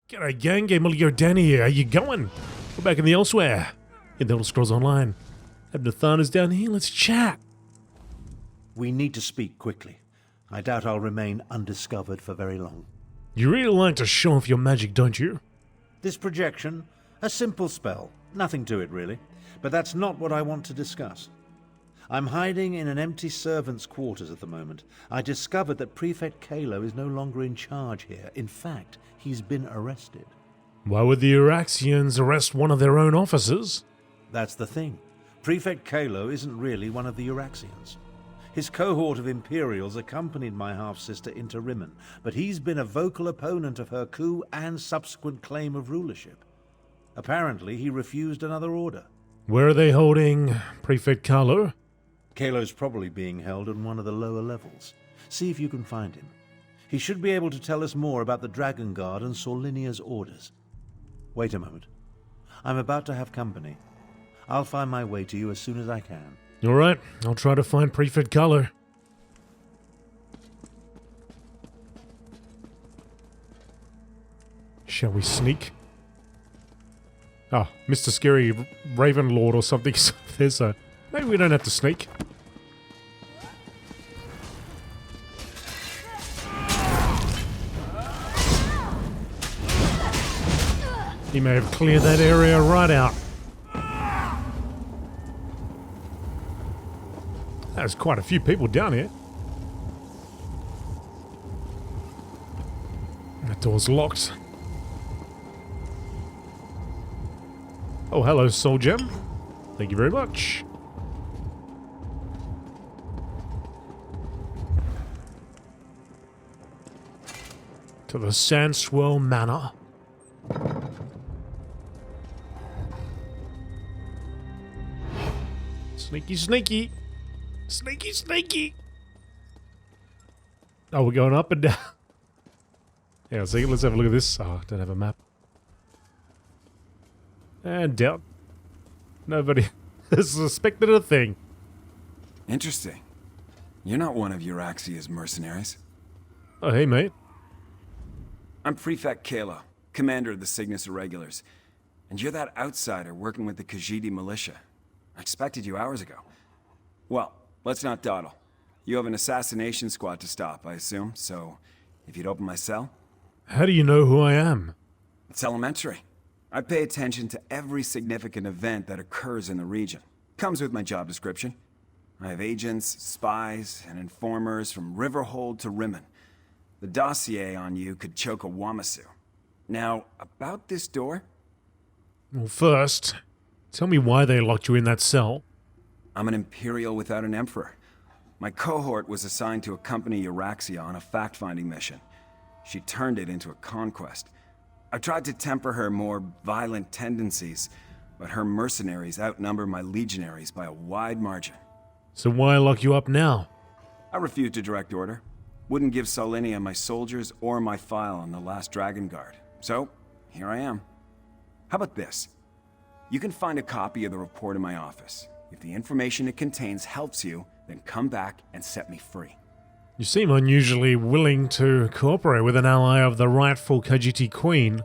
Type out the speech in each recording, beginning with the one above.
G'day gang, GameolioDan here. How you going? We're back in the Elsweyr. In the Elder Scrolls Online. Abnur Tharn is down here, let's chat. We need to speak quickly. I doubt I'll remain undiscovered for very long. You really like to show off your magic, don't you? This projection, a simple spell. Nothing to it, really. But that's not what I want to discuss. I'm hiding in an empty servant's quarters at the moment. I discovered that Prefect Calo is no longer in charge here. In fact, he's been arrested. Why would the Uraxians arrest one of their own officers? That's the thing. Prefect Calo isn't really one of the Uraxians. His cohort of Imperials accompanied my half-sister into Rimmon, but he's been a vocal opponent of her coup and subsequent claim of rulership. Apparently, he refused another order. Where are they holding Prefect Calo? Calo's probably being held on one of the lower levels. See if you can find him. He should be able to tell us more about the Dragonguard and Saulinia's orders. Wait a moment. I'm about to have company. I'll find my way to you as soon as I can. Alright, I'll try to find Prefect Calo. Shall we sneak? Oh, Mr. Scary Raven Lord or something. There's a... Maybe we don't have to sneak. He may have cleared that area right out. There's quite a few people down here. That door's locked. Oh, hello, Soul Gem. Thank you very much. To the Sandswell Manor. Sneaky, sneaky. Sneaky, sneaky. Oh, we're going up and down. Yeah, let's have a look at this. Oh, I don't have a map. And down. Nobody has suspected a thing. Interesting. You're not one of Euraxia's mercenaries. Oh, hey, mate. I'm Prefect Calo, commander of the Cygnus Irregulars. And you're that outsider working with the Khajiiti militia. I expected you hours ago. Well, let's not dawdle. You have an assassination squad to stop, I assume, so if you'd open my cell? How do you know who I am? It's elementary. I pay attention to every significant event that occurs in the region. Comes with my job description. I have agents, spies, and informers from Riverhold to Rimmon. The dossier on you could choke a Wamasu. Now, about this door? Well, first, tell me why they locked you in that cell. I'm an Imperial without an Emperor. My cohort was assigned to accompany Euraxia on a fact-finding mission. She turned it into a conquest. I tried to temper her more violent tendencies, but her mercenaries outnumber my legionaries by a wide margin. So why lock you up now? I refused a direct order. Wouldn't give Saulinia my soldiers or my file on the Last Dragonguard. So, here I am. How about this? You can find a copy of the report in my office. If the information it contains helps you, then come back and set me free. You seem unusually willing to cooperate with an ally of the rightful Khajiiti queen.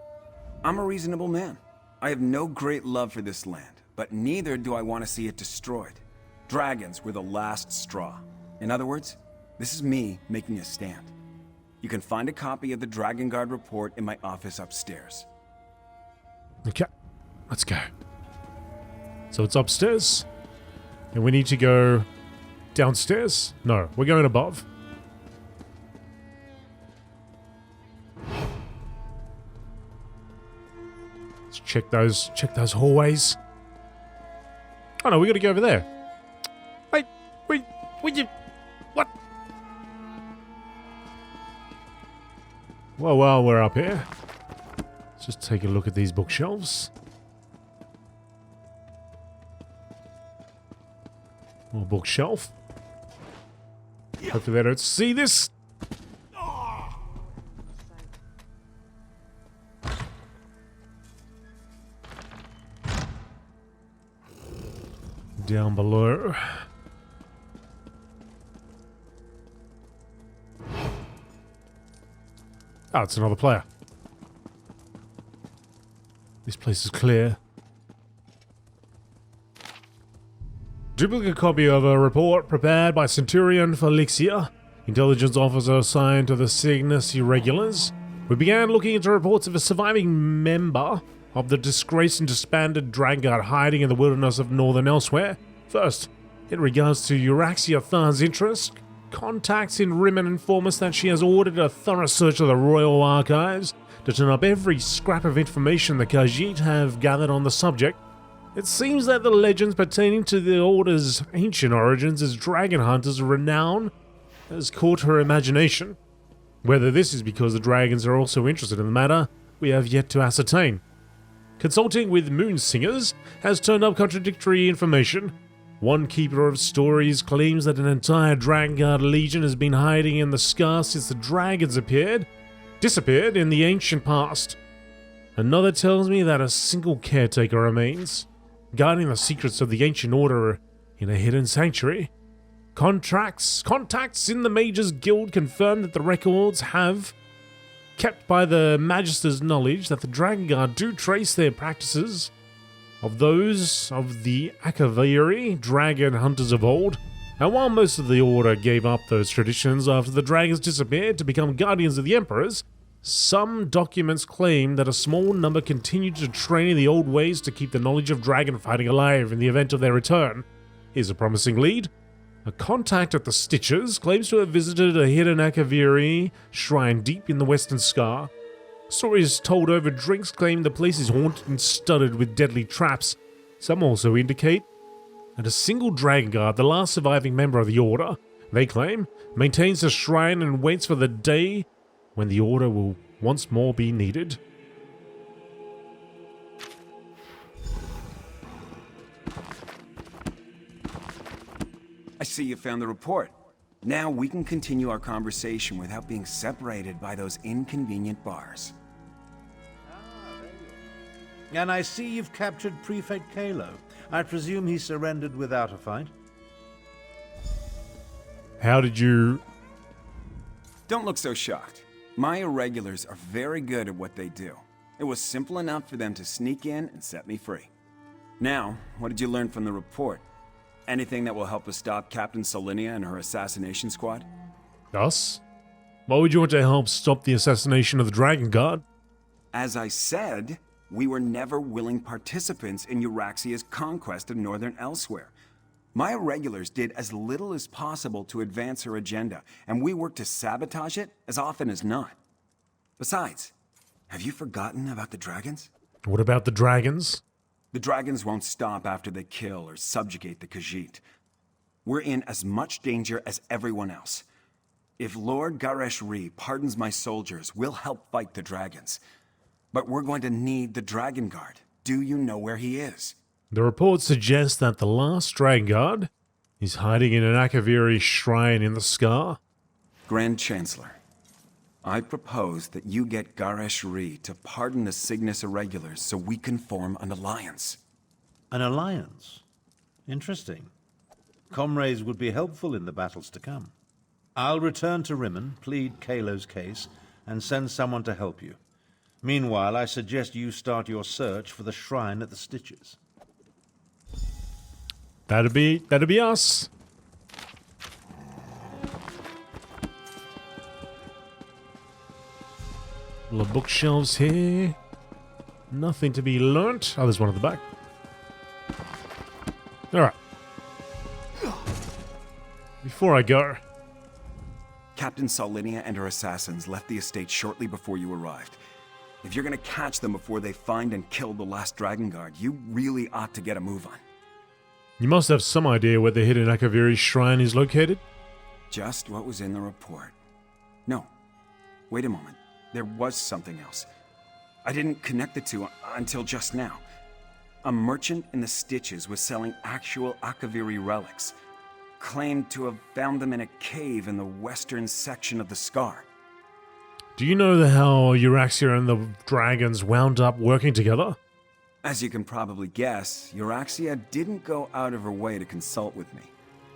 I'm a reasonable man. I have no great love for this land, but neither do I want to see it destroyed. Dragons were the last straw. In other words, this is me making a stand. You can find a copy of the Dragonguard report in my office upstairs. Okay, let's go. So it's upstairs, and we need to go downstairs? No, we're going above. Let's check those hallways. Oh no, we gotta go over there. Wait, what? Well, while we're up here, let's just take a look at these bookshelves. More bookshelf. Hopefully they don't see this. Down below. Oh, it's another player. This place is clear. Duplicate copy of a report prepared by Centurion Felixia, intelligence officer assigned to the Cygnus Irregulars. We began looking into reports of a surviving member of the disgraced and disbanded Dragonguard hiding in the wilderness of northern Elsweyr. First, in regards to Euraxia Tharn's interest, contacts in Rimmon inform us that she has ordered a thorough search of the royal archives to turn up every scrap of information the Khajiiti have gathered on the subject. It seems that the legends pertaining to the Order's ancient origins as dragon hunters' renown has caught her imagination. Whether this is because the dragons are also interested in the matter, we have yet to ascertain. Consulting with moon singers has turned up contradictory information. One keeper of stories claims that an entire Dragonguard legion has been hiding in the scar since the dragons disappeared in the ancient past. Another tells me that a single caretaker remains, guarding the secrets of the ancient order in a hidden sanctuary. Contacts in the Mages Guild confirm that the records have kept by the Magister's knowledge that the Dragonguard do trace their practices of those of the Akaviri dragon hunters of old, and while most of the Order gave up those traditions after the dragons disappeared to become guardians of the Emperors, some documents claim that a small number continued to train in the old ways to keep the knowledge of dragon fighting alive in the event of their return. Here's a promising lead. A contact at the Stitches claims to have visited a hidden Akaviri shrine deep in the Western Scar. Stories told over drinks claim the place is haunted and studded with deadly traps. Some also indicate that a single Dragonguard, the last surviving member of the Order, they claim, maintains the shrine and waits for the day when the Order will once more be needed. I see you found the report. Now we can continue our conversation without being separated by those inconvenient bars. And I see you've captured Prefect Calo. I presume he surrendered without a fight? How did you... Don't look so shocked. My irregulars are very good at what they do. It was simple enough for them to sneak in and set me free. Now, what did you learn from the report? Anything that will help us stop Captain Saulinia and her assassination squad? Us? Why would you want to help stop the assassination of the Dragonguard? As I said, we were never willing participants in Euraxia's conquest of northern Elsweyr. My irregulars did as little as possible to advance her agenda, and we worked to sabotage it as often as not. Besides, have you forgotten about the dragons? What about the dragons? The dragons won't stop after they kill or subjugate the Khajiiti. We're in as much danger as everyone else. If Lord Garesh-Ri pardons my soldiers, we'll help fight the dragons. But we're going to need the Dragonguard. Do you know where he is? The report suggests that the Last Dragonguard is hiding in an Akaviri shrine in the Scar. Grand Chancellor, I propose that you get Garesh-Ri to pardon the Cygnus Irregulars so we can form an alliance. An alliance? Interesting. Comrades would be helpful in the battles to come. I'll return to Rimmon, plead Calo's case, and send someone to help you. Meanwhile, I suggest you start your search for the shrine at the Stitches. That'd be us. All the bookshelves here. Nothing to be learnt. Oh, there's one at the back. Alright. Before I go... Captain Saulinia and her assassins left the estate shortly before you arrived. If you're gonna catch them before they find and kill the Last Dragonguard, you really ought to get a move on. You must have some idea where the hidden Akaviri shrine is located? Just what was in the report. No. Wait a moment. There was something else. I didn't connect the two until just now. A merchant in the Stitches was selling actual Akaviri relics. Claimed to have found them in a cave in the western section of the Scar. Do you know how Euraxia and the dragons wound up working together? As you can probably guess, Euraxia didn't go out of her way to consult with me,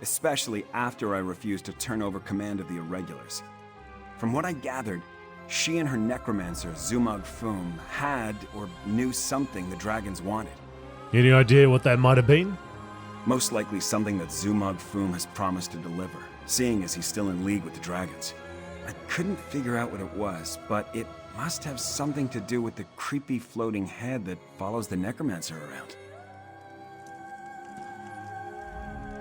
especially after I refused to turn over command of the Irregulars. From what I gathered, She and her necromancer, Zumog Foom, had or knew something the dragons wanted. Any idea what that might have been? Most likely something that Zumog Foom has promised to deliver, seeing as he's still in league with the dragons. I couldn't figure out what it was, but it must have something to do with the creepy floating head that follows the necromancer around.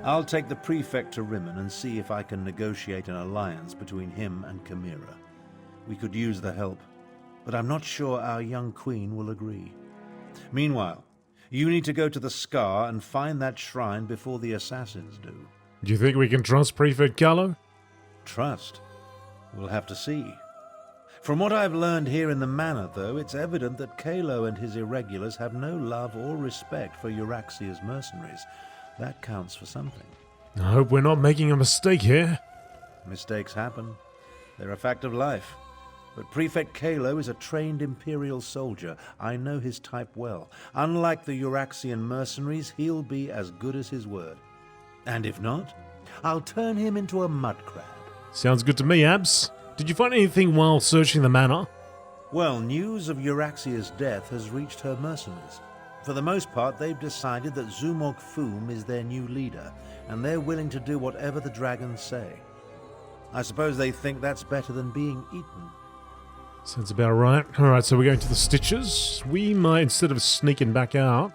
I'll take the Prefect to Rimmon and see if I can negotiate an alliance between him and Chimera. We could use the help, but I'm not sure our young queen will agree. Meanwhile, you need to go to the Scar and find that shrine before the assassins do. Do you think we can trust Prefect Calo? Trust? We'll have to see. From what I've learned here in the manor, though, it's evident that Calo and his irregulars have no love or respect for Euraxia's mercenaries. That counts for something. I hope we're not making a mistake here. Mistakes happen. They're a fact of life. But Prefect Calo is a trained Imperial soldier. I know his type well. Unlike the Euraxian mercenaries, he'll be as good as his word. And if not, I'll turn him into a mud crab. Sounds good to me, Abs. Did you find anything while searching the manor? Well, news of Euraxia's death has reached her mercenaries. For the most part, they've decided that Zumog Foom is their new leader, and they're willing to do whatever the dragons say. I suppose they think that's better than being eaten. Sounds about right. Alright, so we're going to the Stitches. We might, instead of sneaking back out,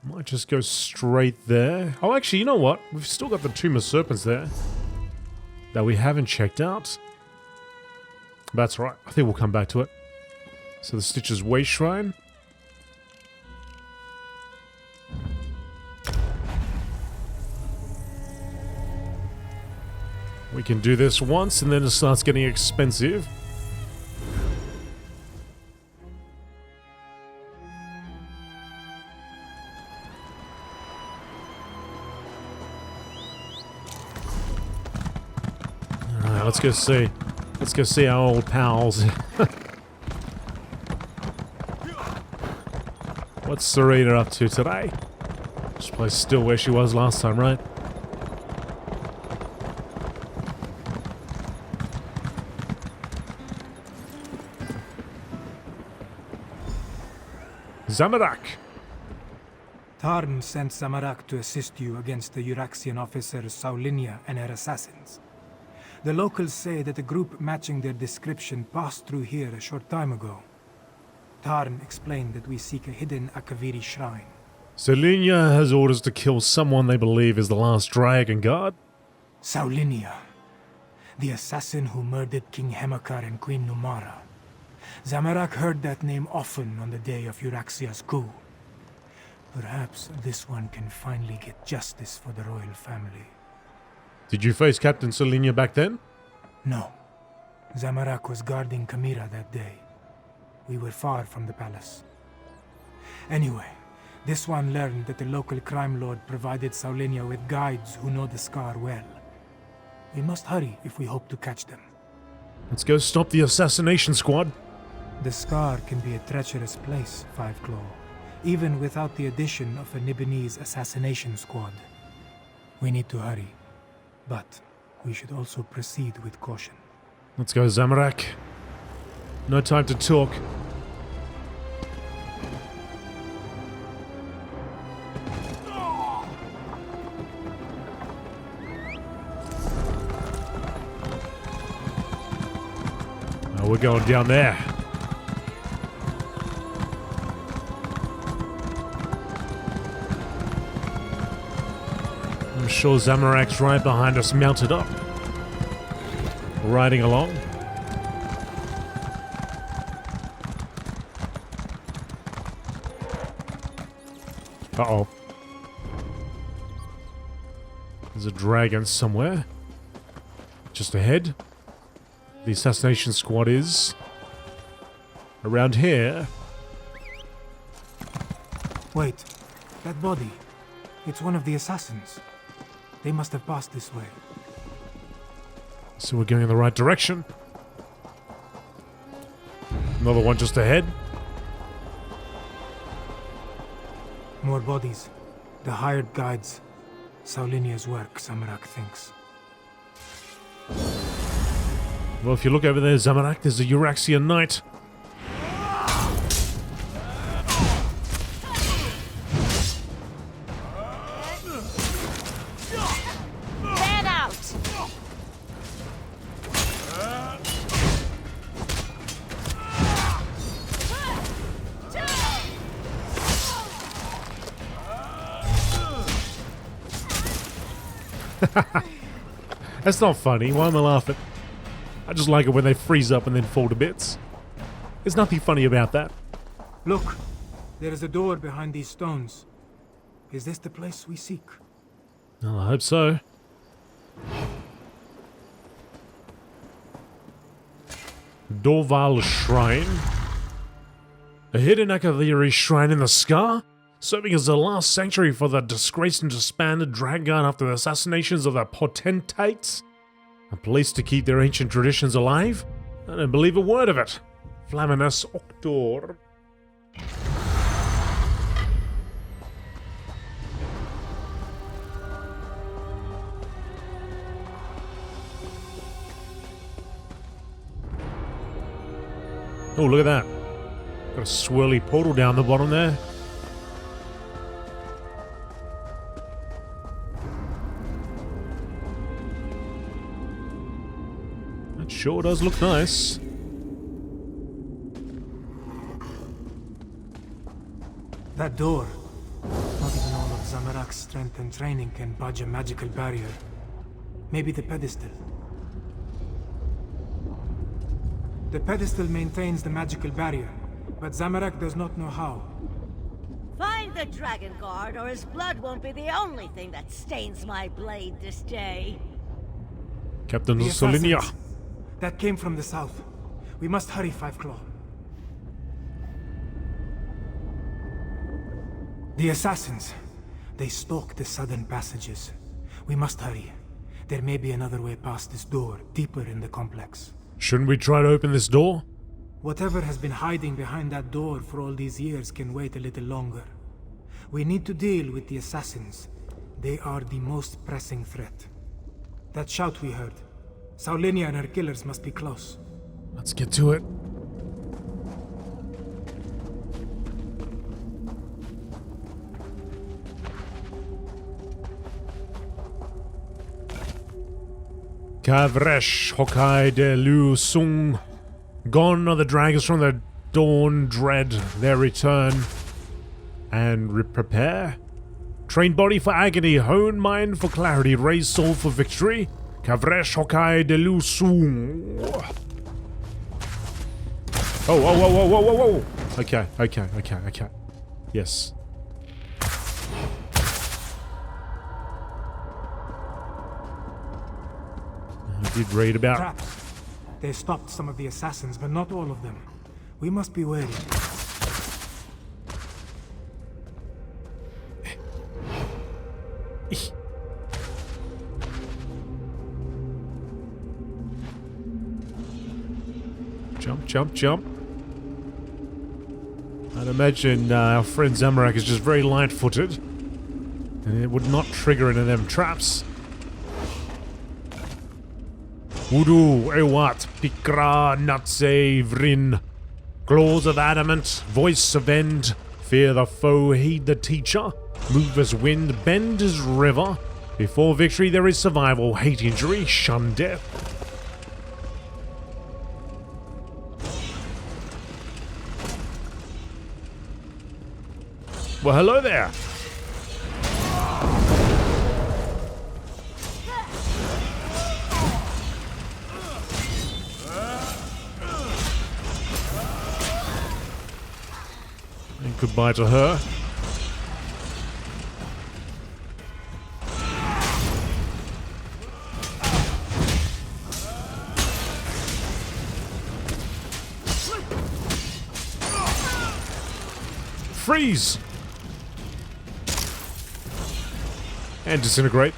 might just go straight there. Oh, actually, you know what? We've still got the Tomb of Serpents there that we haven't checked out. That's right. I think we'll come back to it. So the Stitches Way Shrine. We can do this once and then it starts getting expensive. Alright, let's go see. Let's go see our old pals. What's Serena up to today? This place is still where she was last time, right? Zamorak! Tharn sent Zamorak to assist you against the Euraxian officers Saulinia and her assassins. The locals say that a group matching their description passed through here a short time ago. Tharn explained that we seek a hidden Akaviri shrine. Saulinia has orders to kill someone they believe is the Last Dragonguard. Saulinia, the assassin who murdered King Hemakar and Queen Numara. Zamorak heard that name often on the day of Euraxia's coup. Perhaps this one can finally get justice for the royal family. Did you face Captain Saulinia back then? No. Zamorak was guarding Chimera that day. We were far from the palace. Anyway, this one learned that the local crime lord provided Saulinia with guides who know the Scar well. We must hurry if we hope to catch them. Let's go stop the assassination squad. The Scar can be a treacherous place, Five Claw, even without the addition of a Nibonese assassination squad. We need to hurry, but we should also proceed with caution. Let's go, Zamorak. No time to talk. Oh, we're going down there. I'm sure Zamorak's right behind us, mounted up. Riding along. Uh-oh. There's a dragon somewhere. Just ahead. The assassination squad is around here. Wait, that body. It's one of the assassins. They must have passed this way. So we're going in the right direction. Another one just ahead. More bodies. The hired guides. Saulinia's work, Zamorak thinks. Well, if you look over there, Zamorak, there's a Euraxian knight. Fan out! That's not funny. Why am I laughing? I just like it when they freeze up and then fall to bits. There's nothing funny about that. Look, there is a door behind these stones. Is this the place we seek? Well, I hope so. Dorval Shrine. A hidden Akaviri shrine in the Scar, serving as the last sanctuary for the disgraced and disbanded Dragonguard after the assassinations of the potentates. A place to keep their ancient traditions alive? I don't believe a word of it. Flaminus Octor. Oh, look at that. Got a swirly portal down the bottom there. That sure does look nice. That door. Not even all of Zamorak's strength and training can budge a magical barrier. Maybe the pedestal. The pedestal maintains the magical barrier, but Zamorak does not know how. Find the Dragonguard, or his blood won't be the only thing that stains my blade this day. Captain The Saulinia. assassins. That came from the south. We must hurry, Five Claw. The assassins. They stalk the southern passages. We must hurry. There may be another way past this door, deeper in the complex. Shouldn't we try to open this door? Whatever has been hiding behind that door for all these years can wait a little longer. We need to deal with the assassins. They are the most pressing threat. That shout we heard. Saulinia and her killers must be close. Let's get to it. Kavresh Hokai de Lu Sung. Gone are the dragons from the dawn, dread their return. And prepare. Train body for agony, hone mind for clarity, raise soul for victory. Kavresh Hokai de Lu Sung. Oh, whoa, whoa, whoa, whoa, whoa, whoa. Okay. Yes. I did read about. Traps. They stopped some of the assassins, but not all of them. We must be wary. Jump, jump, jump. I'd imagine our friend Zamorak is just very light-footed. And it would not trigger any of them traps. Wudu, Ewat, Pikra, Natse, Vrin. Claws of adamant, voice of end. Fear the foe, heed the teacher. Move as wind, bend as river. Before victory there is survival, hate injury, shun death. Well, hello there. And goodbye to her. Freeze! And disintegrate.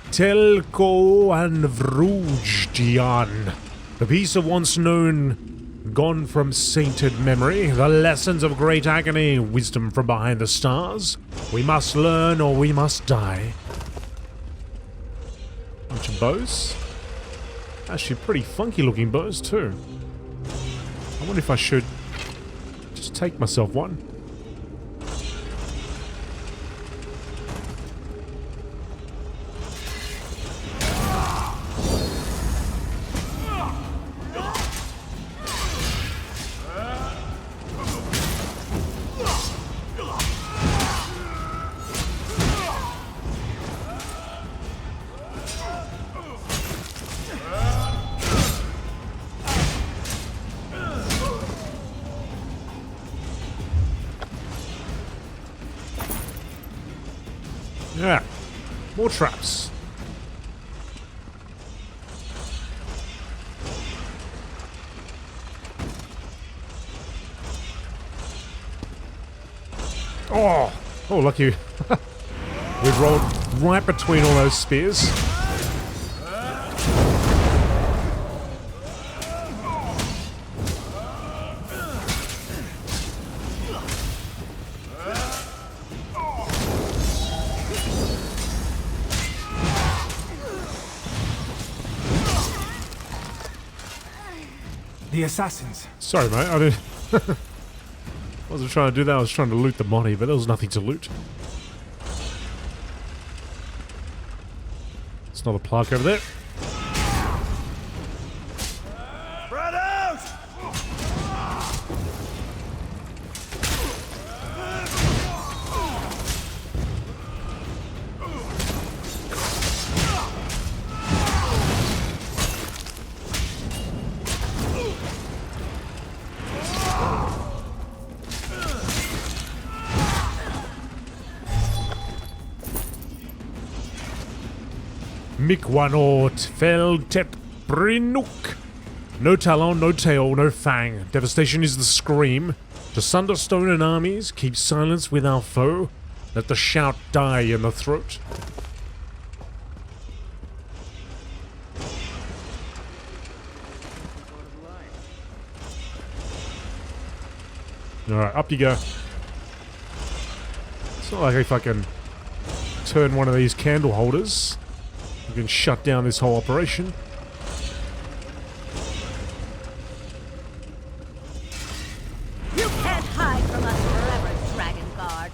Telko and Vrujdian. The piece of once known, gone from sainted memory. The lessons of great agony, wisdom from behind the stars. We must learn or we must die. Bunch of bows. Actually, pretty funky looking bows too. I wonder if I should just take myself one. Yeah, more traps. Oh, lucky. We've rolled right between all those spears. The assassins. Sorry, mate. I didn't. Wasn't trying to do that. I was trying to loot the body, but there was nothing to loot. It's not a plaque over there. Spread out! Mikwanort Feltet Brinuk. No talon, no tail, no fang. Devastation is the scream. To sunder stone and armies, keep silence with our foe. Let the shout die in the throat. Alright, up you go. It's not like if I can turn one of these candle holders, I can shut down this whole operation. You can't hide from us forever, Dragonguard.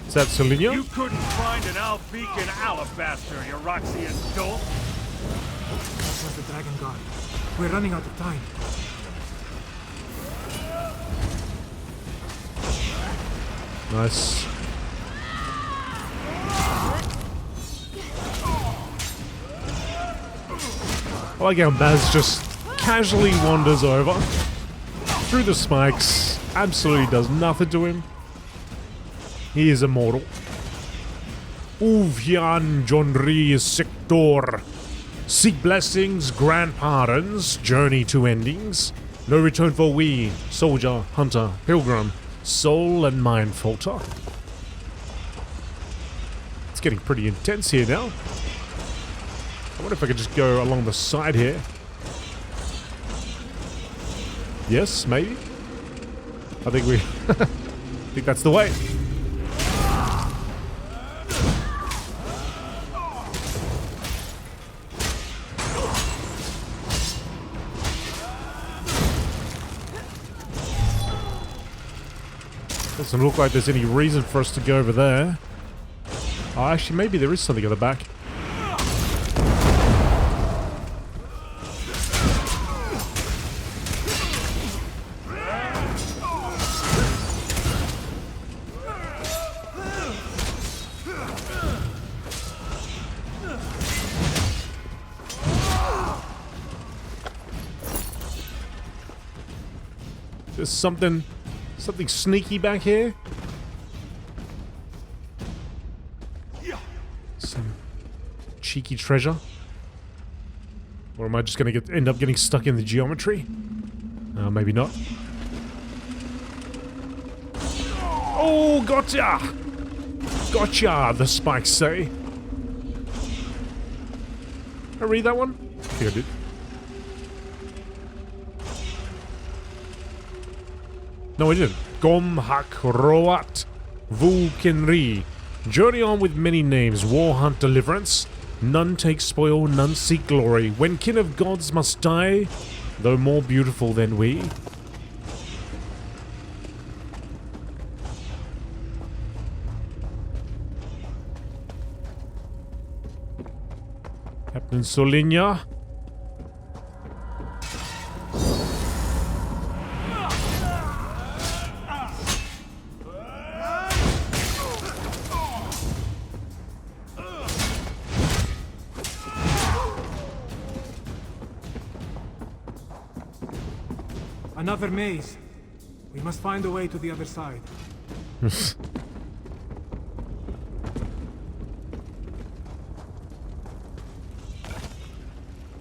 Is that Saulinia? You couldn't find an Albeacon alabaster, you Roxian dolt. That was the Dragonguard. We're running out of time. Nice. I like how Baz just casually wanders over through the spikes, absolutely does nothing to him. He is immortal. Uvyan Jonri Sector. Seek blessings, grant pardons, journey to endings. No return for we, soldier, hunter, pilgrim, soul and mind falter. It's getting pretty intense here now. I wonder if I could just go along the side here. Yes, maybe. I think we... I think that's the way. Doesn't look like there's any reason for us to go over there. Oh, actually, maybe there is something at the back. There's something sneaky back here. Some cheeky treasure. Or am I just going to end up getting stuck in the geometry? Maybe not. Oh, gotcha! Gotcha, the spikes say. I read that one? I think I did. No, I didn't. Gom Hak Roat Vulkenri. Journey on with many names. War Hunt Deliverance. None take spoil, none seek glory. When kin of gods must die, though more beautiful than we. Captain Saulinia. Another maze. We must find a way to the other side.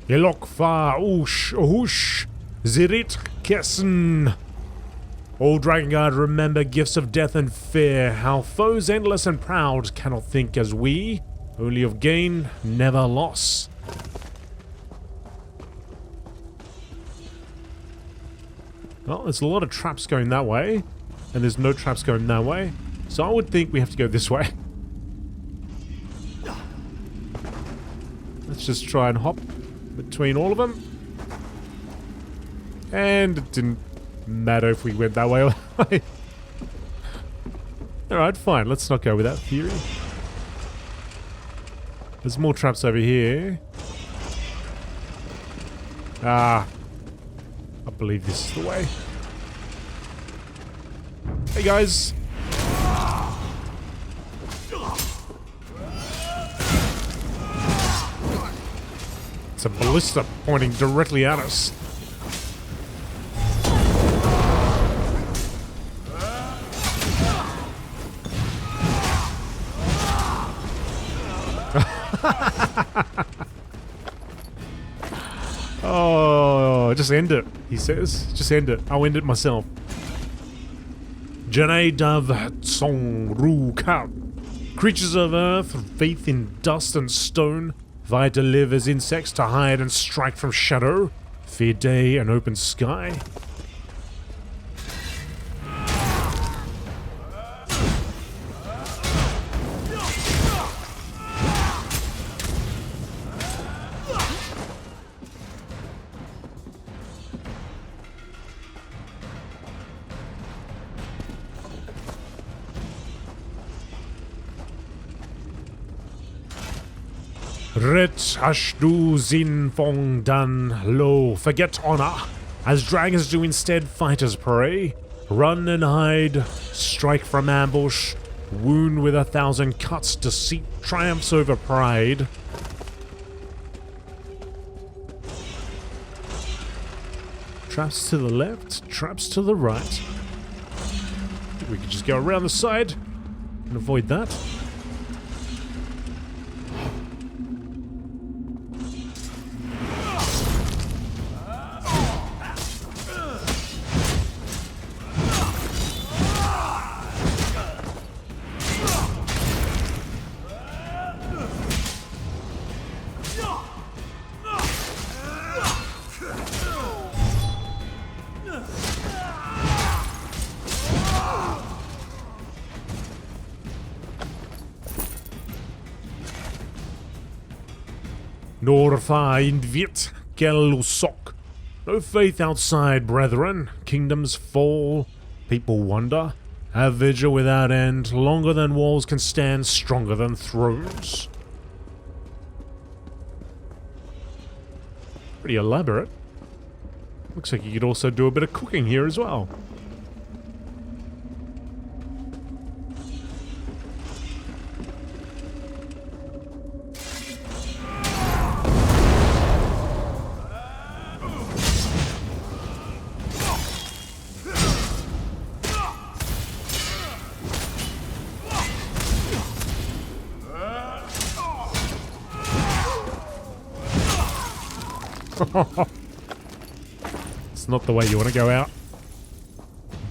Yelokfa Ush Zirit Kessen. All Dragonguard remember gifts of death and fear, how foes endless and proud cannot think as we, only of gain, never loss. Well, there's a lot of traps going that way, and there's no traps going that way, so I would think we have to go this way. Let's just try and hop between all of them. And it didn't matter if we went that way or that way. Alright, fine, let's not go with that theory. There's more traps over here. Ah. I believe this is the way. Hey guys! It's a ballista pointing directly at us. Oh, just end it, he says. Just end it. I'll end it myself. Jane Dav Song Ru Ka. Creatures of earth, faith in dust and stone, vie to live as insects, to hide and strike from shadow, fear day and open sky. Ret Ashdu Zin Fong Dan Lo. Forget honor, as dragons do instead fight as prey. Run and hide, strike from ambush, wound with 1,000 cuts, deceit triumphs over pride. Traps to the left, traps to the right. I think we could just go around the side and avoid that. Norfa invit Gelusok. No faith outside, brethren. Kingdoms fall, people wonder. Have vigil without end, longer than walls can stand, stronger than thrones. Pretty elaborate. Looks like you could also do a bit of cooking here as well. It's not the way you want to go out.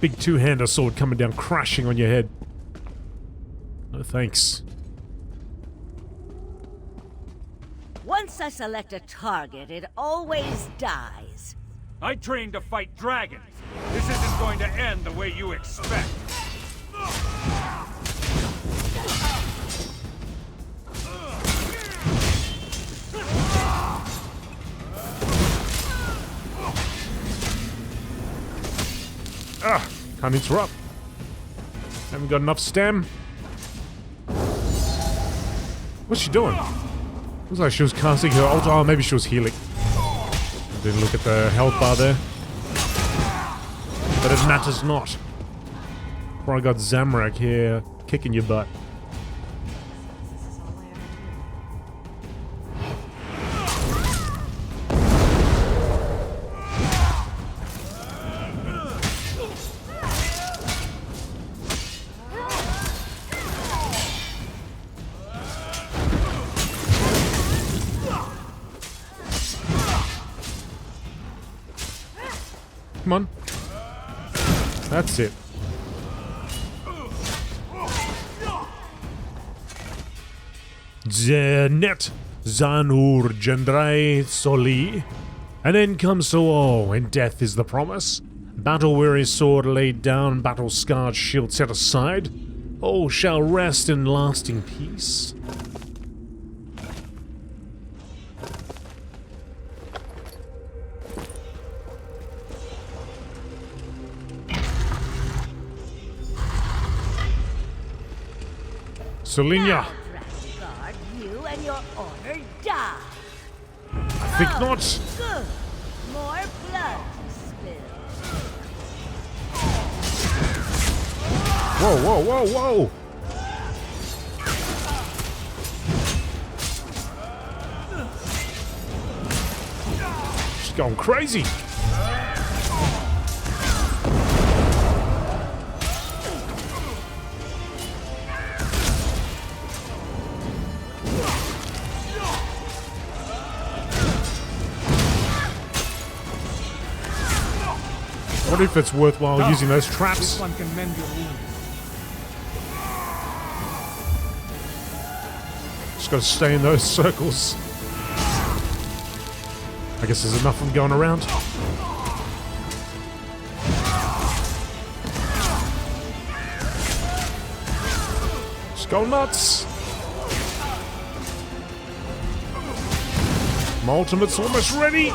Big two-hander sword coming down crashing on your head. No thanks. Once I select a target, it always dies. I trained to fight dragons. This isn't going to end the way you expect. Can't interrupt. Haven't got enough stem. What's she doing? Looks like she was casting her ult. Oh, maybe she was healing. Didn't look at the health bar there. But it matters not. Before I got Zamorak here kicking your butt. Come on. That's it. Zenet Zanur Gendrai Soli. And then comes Soar, and death is the promise. Battle-weary sword laid down, battle-scarred shield set aside. All shall rest in lasting peace. Saulinia. Dragonguard, you and your order die. I think not. Good. More blood to spill. Whoa, whoa, whoa, whoa! She's going crazy. I wonder if it's worthwhile using those traps. This one can mend your wounds. Just gotta stay in those circles. I guess there's enough of them going around. Just go nuts. My ultimate's almost ready.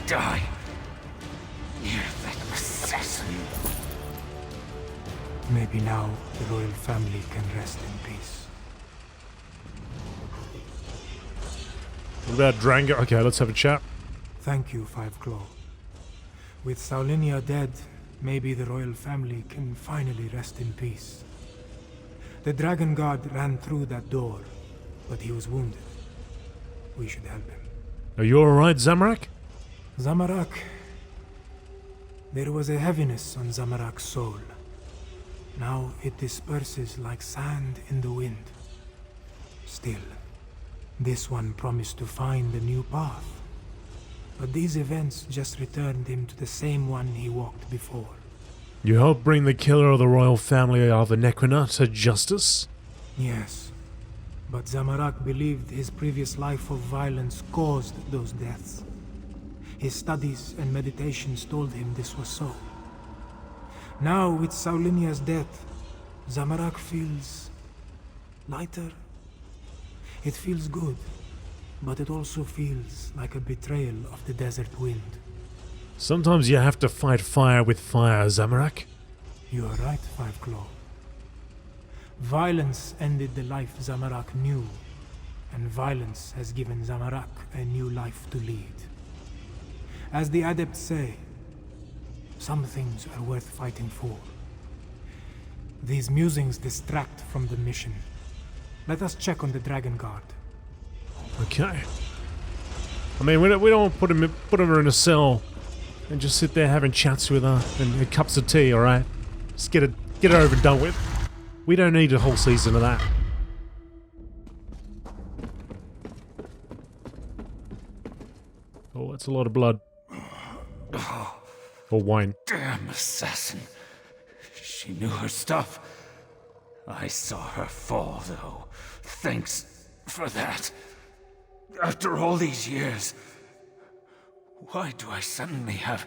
Die. You that assassin. Maybe now the royal family can rest in peace. What about Dranger? Okay, let's have a chat. Thank you, Five Claw. With Saulinia dead, maybe the royal family can finally rest in peace. The Dragonguard ran through that door, but he was wounded. We should help him. Are you alright, Zamorak? Zamorak. There was a heaviness on Zamorak's soul. Now it disperses like sand in the wind. Still, this one promised to find a new path. But these events just returned him to the same one he walked before. You helped bring the killer of the royal family of the Necromancer to justice? Yes, but Zamorak believed his previous life of violence caused those deaths. His studies and meditations told him this was so. Now, with Saulinia's death, Zamorak feels lighter. It feels good, but it also feels like a betrayal of the desert wind. Sometimes you have to fight fire with fire, Zamorak. You are right, Five Claw. Violence ended the life Zamorak knew, and violence has given Zamorak a new life to lead. As the adepts say, some things are worth fighting for. These musings distract from the mission. Let us check on the Dragonguard. Okay. I mean, we don't put her in a cell and just sit there having chats with her and cups of tea, alright? Just get it over and done with. We don't need a whole season of that. Oh, that's a lot of blood. Or wine. Damn assassin. She knew her stuff. I saw her fall, though. Thanks for that. After all these years, why do I suddenly have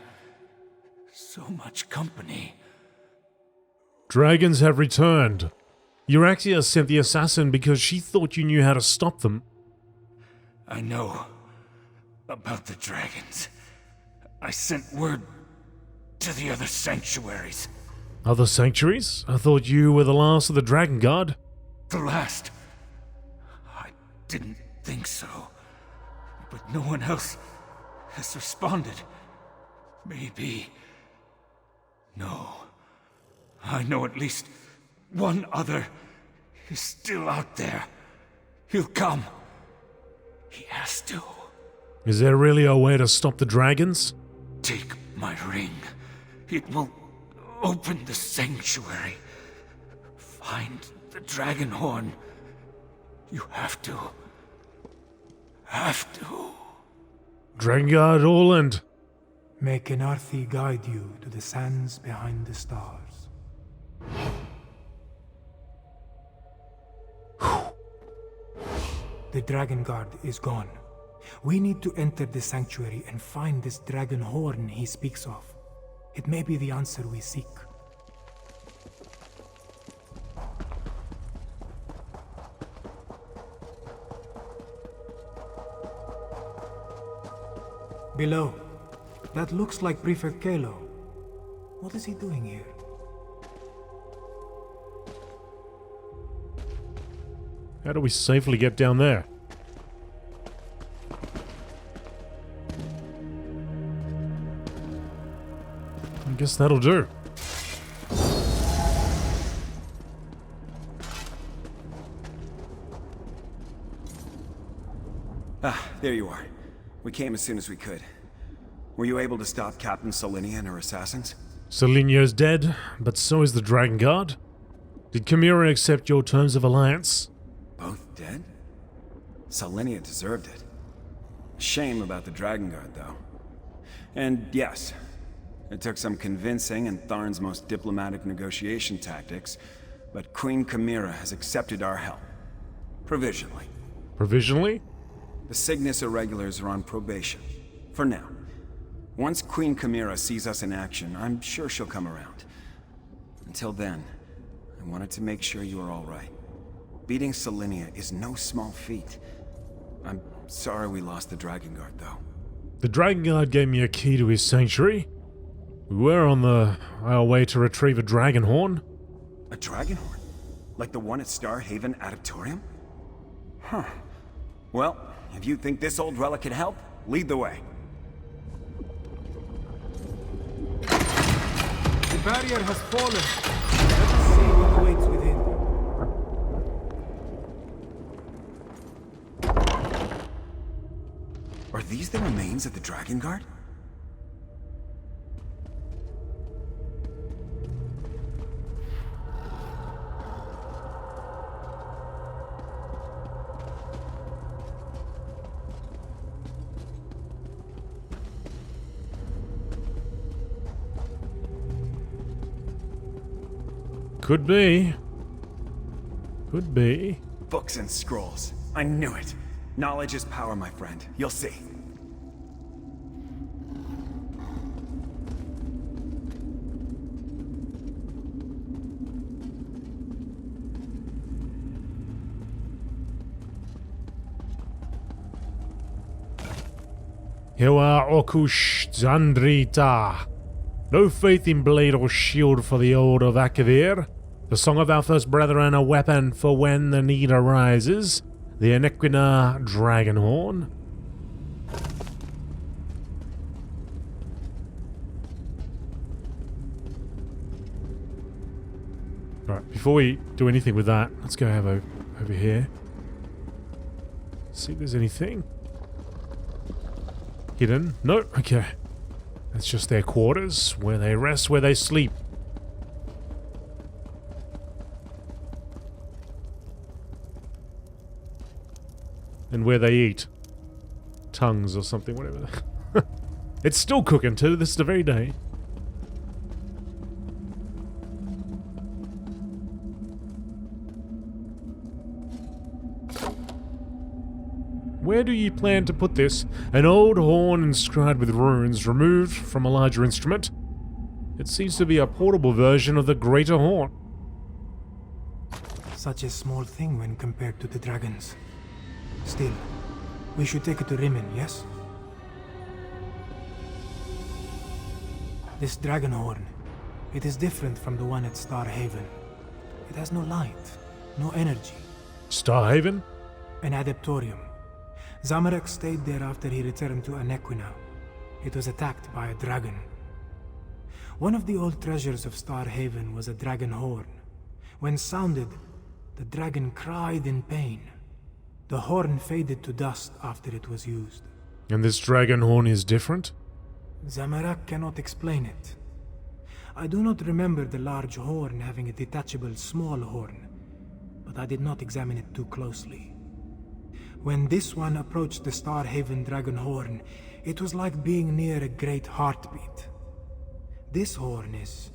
so much company? Dragons have returned. Euraxia sent the assassin because she thought you knew how to stop them. I know about the dragons. I sent word to the other sanctuaries. Other sanctuaries? I thought you were the last of the Dragonguard. The last. I didn't think so. But no one else has responded. Maybe. No. I know at least one other is still out there. He'll come. He has to. Is there really a way to stop the dragons? Take my ring. It will open the sanctuary. Find the dragon horn. You have to. Have to. Dragonguard Orland. May Kenarthi guide you to the sands behind the stars. The Dragonguard is gone. We need to enter the sanctuary and find this dragon horn he speaks of. It may be the answer we seek. Below. That looks like Prefect Calo. What is he doing here? How do we safely get down there? I guess that'll do. Ah, there you are. We came as soon as we could. Were you able to stop Captain Saulinia and her assassins? Saulinia's dead, but so is the Dragonguard. Did Chimera accept your terms of alliance? Both dead? Saulinia deserved it. Shame about the Dragonguard, though. And yes, it took some convincing and Tharn's most diplomatic negotiation tactics, but Queen Chimera has accepted our help. Provisionally. Provisionally? The Cygnus Irregulars are on probation. For now. Once Queen Chimera sees us in action, I'm sure she'll come around. Until then, I wanted to make sure you are all right. Beating Saulinia is no small feat. I'm sorry we lost the Dragonguard, though. The Dragonguard gave me a key to his sanctuary. We were on our way to retrieve a dragon horn. A dragon horn? Like the one at Star Haven Adeptorium? Huh. Well, if you think this old relic could help, lead the way. The barrier has fallen. Let us see what awaits within. Are these the remains of the Dragonguard? Could be. Could be. Books and scrolls. I knew it. Knowledge is power, my friend. You'll see. Hewa Okush Zandrita. No faith in blade or shield for the old of Akavir. The song of our first brethren, a weapon for when the need arises. The Enequina dragon horn. Alright, before we do anything with that, let's go have a over here. See if there's anything hidden. No, okay. That's just their quarters, where they rest, where they sleep. And where they eat. Tongues or something, whatever. It's still cooking to this very day. Where do you plan to put this? An old horn inscribed with runes removed from a larger instrument. It seems to be a portable version of the greater horn. Such a small thing when compared to the dragons. Still, we should take it to Rimmon, yes? This dragon horn, it is different from the one at Starhaven. It has no light, no energy. Starhaven? An adeptorium. Zamorak stayed there after he returned to Anequina. It was attacked by a dragon. One of the old treasures of Starhaven was a dragon horn. When sounded, the dragon cried in pain. The horn faded to dust after it was used. And this dragon horn is different? Zamorak cannot explain it. I do not remember the large horn having a detachable small horn, but I did not examine it too closely. When this one approached the Starhaven dragon horn, it was like being near a great heartbeat. This horn is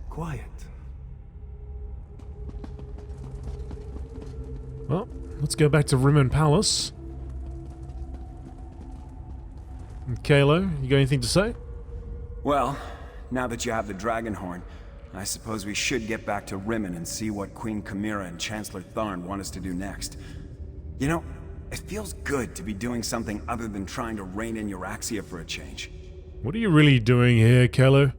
quiet. Well, let's go back to Rimmon Palace. And Calo, you got anything to say? Well, now that you have the dragon horn, I suppose we should get back to Rimmon and see what Queen Chimera and Chancellor Tharn want us to do next. You know, it feels good to be doing something other than trying to rein in Euraxia for a change. What are you really doing here, Calo?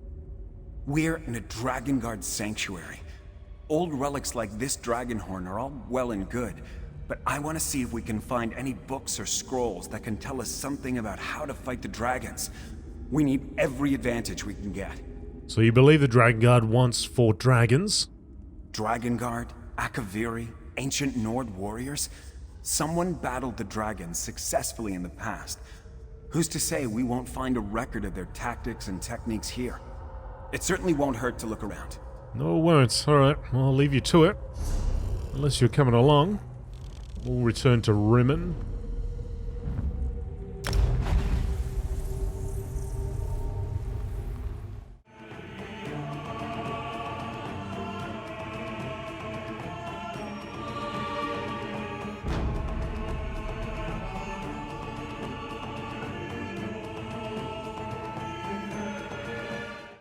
We're in a Dragonguard sanctuary. Old relics like this dragon horn are all well and good, but I want to see if we can find any books or scrolls that can tell us something about how to fight the dragons. We need every advantage we can get. So you believe the Dragonguard once fought dragons? Dragonguard, Akaviri, ancient Nord warriors? Someone battled the dragons successfully in the past. Who's to say we won't find a record of their tactics and techniques here? It certainly won't hurt to look around. No, it won't. Alright, well, I'll leave you to it. Unless you're coming along. We'll return to Rimmon.